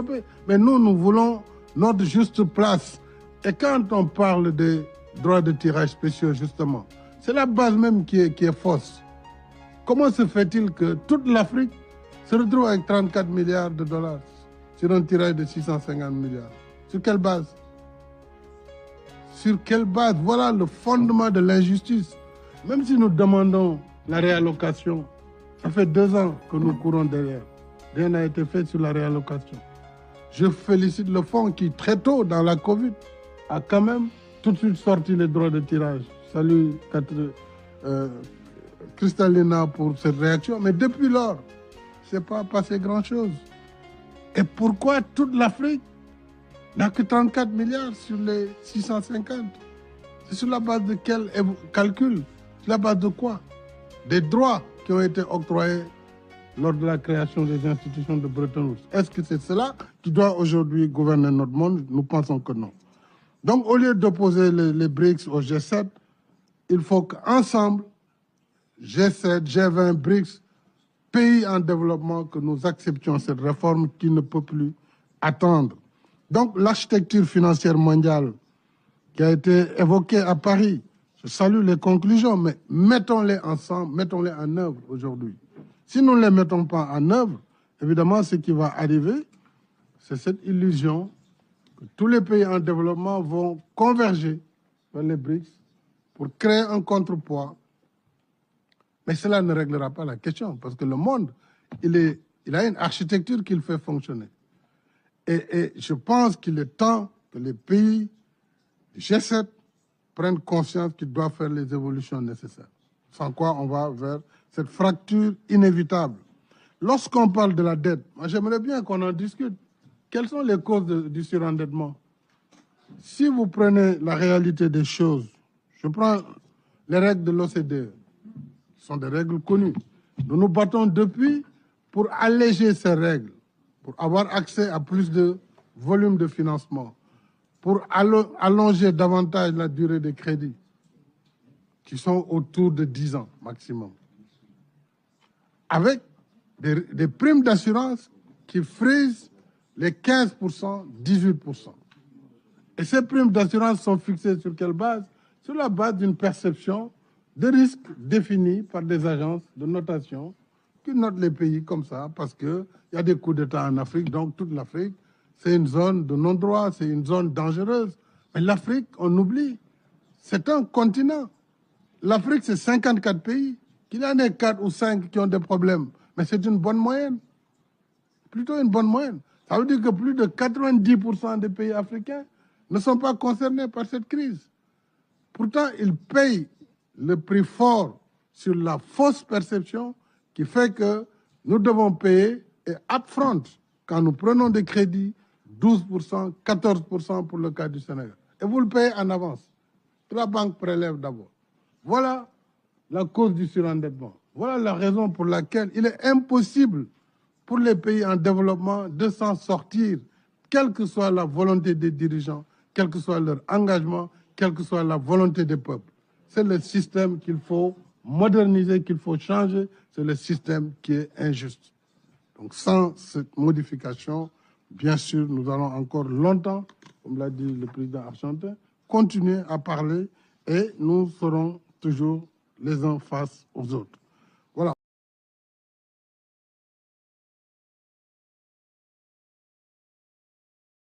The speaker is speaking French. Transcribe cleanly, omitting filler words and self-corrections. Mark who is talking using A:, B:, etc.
A: développer. Mais nous, nous voulons notre juste place. Et quand on parle des droits de tirage spéciaux, justement, c'est la base même qui est fausse. Comment se fait-il que toute l'Afrique se retrouve avec 34 milliards de dollars sur un tirage de 650 milliards? Sur quelle base? Sur quelle base? Voilà le fondement de l'injustice. Même si nous demandons la réallocation, ça fait 2 ans que nous courons derrière. Rien n'a été fait sur la réallocation. Je félicite le fonds qui, très tôt dans la Covid, a quand même tout de suite sorti les droits de tirage. Salut Kristalina pour cette réaction. Mais depuis lors, il ne s'est pas passé grand-chose. Et pourquoi toute l'Afrique n'a que 34 milliards sur les 650? C'est sur la base de quel calcul? Sur la base de quoi? Des droits qui ont été octroyés lors de la création des institutions de Bretton Woods. Est-ce que c'est cela qui doit aujourd'hui gouverner notre monde? Nous pensons que non. Donc, au lieu d'opposer les BRICS au G7, il faut qu'ensemble, G7, G20, BRICS, pays en développement, que nous acceptions cette réforme qui ne peut plus attendre. Donc, l'architecture financière mondiale qui a été évoquée à Paris, je salue les conclusions, mais mettons-les ensemble, mettons-les en œuvre aujourd'hui. Si nous ne les mettons pas en œuvre, évidemment, ce qui va arriver, c'est cette illusion que tous les pays en développement vont converger vers les BRICS pour créer un contrepoids. Mais cela ne réglera pas la question, parce que le monde, il a une architecture qu'il fait fonctionner. Et je pense qu'il est temps que les pays du G7 prennent conscience qu'ils doivent faire les évolutions nécessaires. Sans quoi on va vers cette fracture inévitable. Lorsqu'on parle de la dette, moi j'aimerais bien qu'on en discute. Quelles sont les causes du surendettement? Si vous prenez la réalité des choses, je prends les règles de l'OCDE, ce sont des règles connues. Nous nous battons depuis pour alléger ces règles, pour avoir accès à plus de volume de financement, pour allonger davantage la durée des crédits, qui sont autour de 10 ans maximum, avec des primes d'assurance qui frisent les 15%, 18%. Et ces primes d'assurance sont fixées sur quelle base? Sur la base d'une perception de risque définie par des agences de notation qui notent les pays comme ça, parce qu'il y a des coups d'État en Afrique, donc toute l'Afrique, c'est une zone de non-droit, c'est une zone dangereuse. Mais l'Afrique, on oublie, c'est un continent. L'Afrique, c'est 54 pays. Qu'il y en ait 4 ou 5 qui ont des problèmes, mais c'est une bonne moyenne. Plutôt une bonne moyenne. Ça veut dire que plus de 90% des pays africains ne sont pas concernés par cette crise. Pourtant, ils payent le prix fort sur la fausse perception qui fait que nous devons payer et upfront, quand nous prenons des crédits, 12%, 14% pour le cas du Sénégal. Et vous le payez en avance. La banque prélève d'abord. Voilà la cause du surendettement. Voilà la raison pour laquelle il est impossible pour les pays en développement de s'en sortir, quelle que soit la volonté des dirigeants, quel que soit leur engagement, quelle que soit la volonté des peuples. C'est le système qu'il faut moderniser, qu'il faut changer. C'est le système qui est injuste. Donc sans cette modification, bien sûr, nous allons encore longtemps, comme l'a dit le président argentin, continuer à parler et nous serons toujours les uns face aux autres.